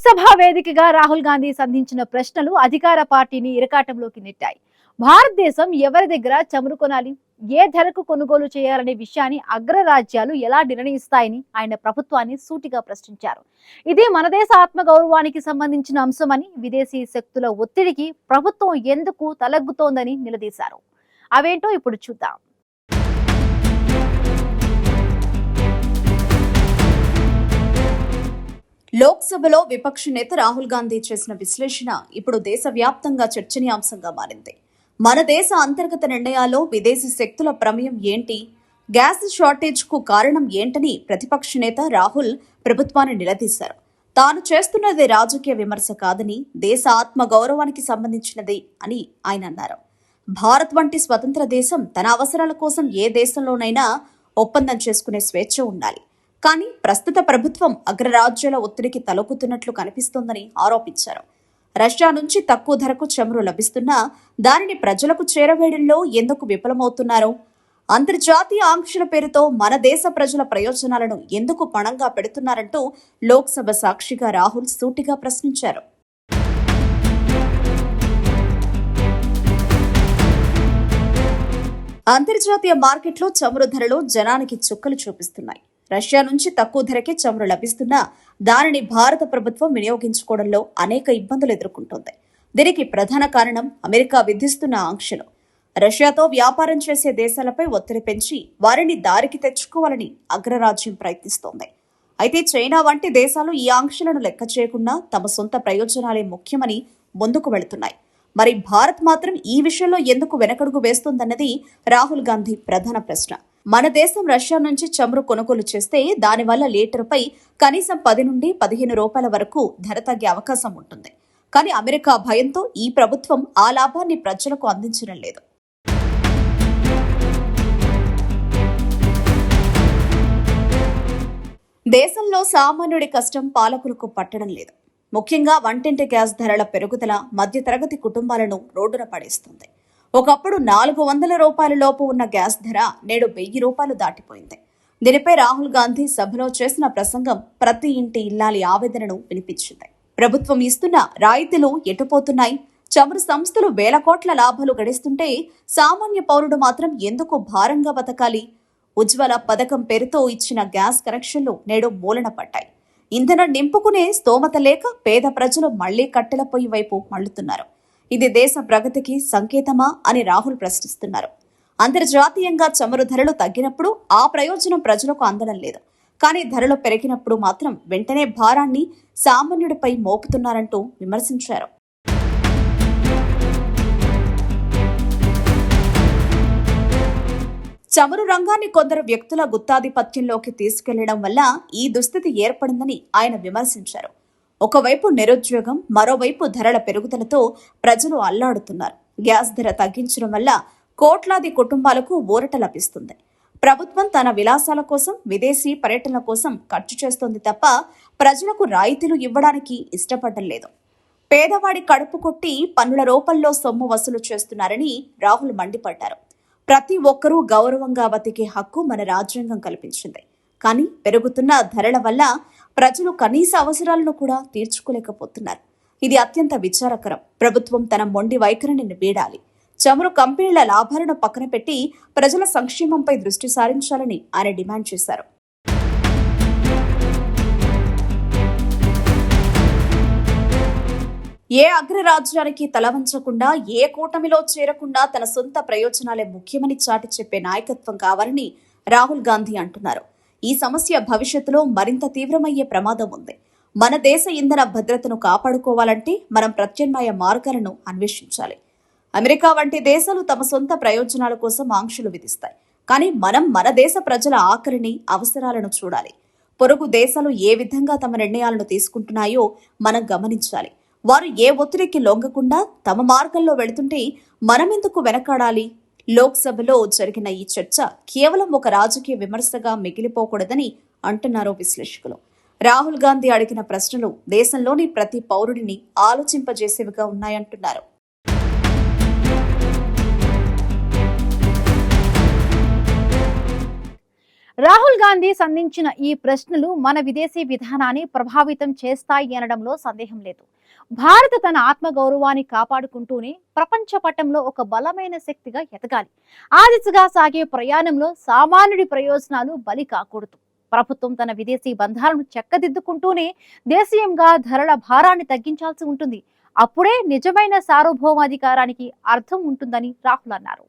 లోక్సభ వేదికగా రాహుల్ గాంధీ సంధించిన ప్రశ్నలు అధికార పార్టీని ఇరకాటంలోకి నెట్టాయి. భారతదేశం ఎవరి దగ్గర చమురు కొనాలి, ఏ ధరకు కొనుగోలు చేయాలనే విషయాన్ని అగ్రరాజ్యాలు ఎలా నిర్ణయిస్తాయని ఆయన ప్రభుత్వాన్ని సూటిగా ప్రశ్నించారు. ఇది మన దేశ ఆత్మగౌరవానికి సంబంధించిన అంశమని, విదేశీ శక్తుల ఒత్తిడికి ప్రభుత్వం ఎందుకు తలగ్గుతోందని నిలదీశారు. అవేంటో ఇప్పుడు చూద్దాం. లోక్సభలో విపక్ష నేత రాహుల్ గాంధీ చేసిన విశ్లేషణ ఇప్పుడు దేశవ్యాప్తంగా చర్చనీయాంశంగా మారింది. మన దేశ అంతర్గత నిర్ణయాల్లో విదేశీ శక్తుల ప్రమేయం ఏంటి, గ్యాస్ షార్టేజ్ కు కారణం ఏంటని ప్రతిపక్ష నేత రాహుల్ ప్రభుత్వాన్ని నిలదీశారు. తాను చేస్తున్నది రాజకీయ విమర్శ కాదని, దేశ ఆత్మ గౌరవానికి సంబంధించినది అని ఆయన అన్నారు. భారత్ వంటి స్వతంత్ర దేశం తన అవసరాల కోసం ఏ దేశంలోనైనా ఒప్పందం చేసుకునే స్వేచ్ఛ ఉండాలి. కానీ ప్రస్తుత ప్రభుత్వం అగ్రరాజ్యాల ఒత్తిడికి తలొక్కుతున్నట్లు కనిపిస్తోందని ఆరోపించారు. రష్యా నుంచి తక్కువ ధరకు చమురు లభిస్తున్నా దానిని ప్రజలకు చేరవేయడంలో ఎందుకు విఫలమవుతున్నారు? అంతర్జాతీయ ఆంక్షల పేరుతో మన దేశ ప్రజల ప్రయోజనాలను ఎందుకు పణంగా పెడుతున్నారంటూ లోక్సభ సాక్షిగా రాహుల్ సూటిగా ప్రశ్నించారు. అంతర్జాతీయ మార్కెట్లో చమురు ధరలు జనానికి చుక్కలు చూపిస్తున్నాయి. రష్యా నుంచి తక్కువ ధరకే చమురు లభిస్తున్నా దానిని భారత ప్రభుత్వం వినియోగించుకోవడంలో అనేక ఇబ్బందులు ఎదుర్కొంటోంది. దీనికి ప్రధాన కారణం అమెరికా విధిస్తున్న ఆంక్షలు. రష్యాతో వ్యాపారం చేసే దేశాలపై ఒత్తిడి పెంచి వారిని దారికి తెచ్చుకోవాలని అగ్రరాజ్యం ప్రయత్నిస్తోంది. అయితే చైనా వంటి దేశాలు ఈ ఆంక్షలను లెక్క చేయకుండా తమ సొంత ప్రయోజనాలే ముఖ్యమని ముందుకు వెళుతున్నాయి. మరి భారత్ మాత్రం ఈ విషయంలో ఎందుకు వెనకడుగు వేస్తోందన్నది రాహుల్ గాంధీ ప్రధాన ప్రశ్న. మన దేశం రష్యా నుంచి చమురు కొనుగోలు చేస్తే దానివల్ల లీటరుపై కనీసం 10 నుండి 15 రూపాయల వరకు ధర తగ్గే అవకాశం ఉంటుంది. కానీ అమెరికా భయంతో ఈ ప్రభుత్వం ఆ లాభాన్ని ప్రజలకు అందించడం లేదు. దేశంలో సామాన్యుడి కష్టం పాలకులకు పట్టడం లేదు. ముఖ్యంగా వంటింటి గ్యాస్ ధరల పెరుగుదల మధ్యతరగతి కుటుంబాలను రోడ్డున పడేస్తుంది. ఒకప్పుడు 400 రూపాయల లోపు ఉన్న గ్యాస్ ధర నేడు 1000 రూపాయలు దాటిపోయింది. దీనిపై రాహుల్ గాంధీ సభలో చేసిన ప్రసంగం ప్రతి ఇంటి ఇల్లాలి ఆవేదనను వినిపించింది. ప్రభుత్వం ఇస్తున్న రాయితీలు ఎటుపోతున్నాయి? చమురు సంస్థలు వేల కోట్ల లాభాలు గడిస్తుంటే సామాన్య పౌరుడు మాత్రం ఎందుకు భారంగా బతకాలి? ఉజ్వల పథకం పేరుతో ఇచ్చిన గ్యాస్ కనెక్షన్లు నేడు మూలన పడ్డాయి. ఇంధనం నింపుకునే స్తోమత లేక పేద ప్రజలు మళ్లీ కట్టెల పొయ్యి వైపు మళ్లుతున్నారు. ఇది దేశ ప్రగతికి సంకేతమా అని రాహుల్ ప్రశ్నిస్తున్నారు. అంతర్జాతీయంగా చమురు ధరలు తగ్గినప్పుడు ఆ ప్రయోజనం ప్రజలకు అందడం లేదు. కానీ ధరలు పెరిగినప్పుడు మాత్రం వెంటనే భారాన్ని సామాన్యుడిపై మోపుతున్నారంటూ విమర్శించారు. చమురు రంగాన్ని కొందరు వ్యక్తుల గుత్తాధిపత్యంలోకి తీసుకెళ్లడం వల్ల ఈ దుస్థితి ఏర్పడిందని ఆయన విమర్శించారు. ఒకవైపు నిరుద్యోగం, మరోవైపు ధరల పెరుగుదలతో ప్రజలు అల్లాడుతున్నారు. గ్యాస్ ధర తగ్గించడం వల్ల కోట్లాది కుటుంబాలకు ఊరట లభిస్తుంది. ప్రభుత్వం తన విలాసాల కోసం, విదేశీ పర్యటనల కోసం ఖర్చు చేస్తోంది తప్ప ప్రజలకు రాయితీలు ఇవ్వడానికి ఇష్టపడడం లేదు. పేదవాడి కడుపు కొట్టి పన్నుల రూపంలో సొమ్ము వసూలు చేస్తున్నారని రాహుల్ మండిపడ్డారు. ప్రతి ఒక్కరూ గౌరవంగా బతికే హక్కు మన రాజ్యాంగం కల్పించింది. కానీ పెరుగుతున్న ధరల వల్ల ప్రజలు కనీస అవసరాలను కూడా తీర్చుకోలేకపోతున్నారు. ఇది అత్యంత విచారకరం. ప్రభుత్వం తన మొండి వైఖరిని వీడాలి. చమురు కంపెనీల లాభాలను పక్కన పెట్టి ప్రజల సంక్షేమంపై దృష్టి సారించాలని ఆయన డిమాండ్ చేశారు. ఏ అగ్రరాజ్యానికి తలవంచకుండా, ఏ కూటమిలో చేరకుండా తన సొంత ప్రయోజనాలే ముఖ్యమని చాటి చెప్పే నాయకత్వం కావాలని రాహుల్ గాంధీ అంటున్నారు. ఈ సమస్య భవిష్యత్తులో మరింత తీవ్రమయ్యే ప్రమాదం ఉంది. మన దేశ ఇంధన భద్రతను కాపాడుకోవాలంటే మనం ప్రత్యామ్నాయ మార్గాలను అన్వేషించాలి. అమెరికా వంటి దేశాలు తమ సొంత ప్రయోజనాల కోసం ఆంక్షలు విధిస్తాయి. కానీ మనం మన దేశ ప్రజల ఆకలిని, అవసరాలను చూడాలి. పొరుగు దేశాలు ఏ విధంగా తమ నిర్ణయాలను తీసుకుంటున్నాయో మనం గమనించాలి. వారు ఏ ఒత్తిడికి లొంగకుండా తమ మార్గంలో వెళుతుంటే మనమెందుకు వెనకాడాలి? లోక్సభలో జరిగిన ఈ చర్చ కేవలం ఒక రాజకీయ విమర్శగా మిగిలిపోకూడదని అంటున్నారు విశ్లేషకులు. రాహుల్ గాంధీ అడిగిన ప్రశ్నలు దేశంలోని ప్రతి పౌరుడిని ఆలోచింపజేసేవిగా ఉన్నాయంటున్నారు. రాహుల్ గాంధీ సంధించిన ఈ ప్రశ్నలు మన విదేశీ విధానాన్ని ప్రభావితం చేస్తాయి అనడంలో సందేహం లేదు. భారత్ తన ఆత్మగౌరవాన్ని కాపాడుకుంటూనే ప్రపంచ పటంలో ఒక బలమైన శక్తిగా ఎదగాలి. ఆ దిశగా సాగే ప్రయాణంలో సామాన్యుడి ప్రయోజనాలు బలి కాకూడదు. ప్రభుత్వం తన విదేశీ బంధాలను చక్కదిద్దుకుంటూనే దేశీయంగా ధరల భారాన్ని తగ్గించాల్సి ఉంటుంది. అప్పుడే నిజమైన సార్వభౌమాధికారానికి అర్థం ఉంటుందని రాహుల్ అన్నారు.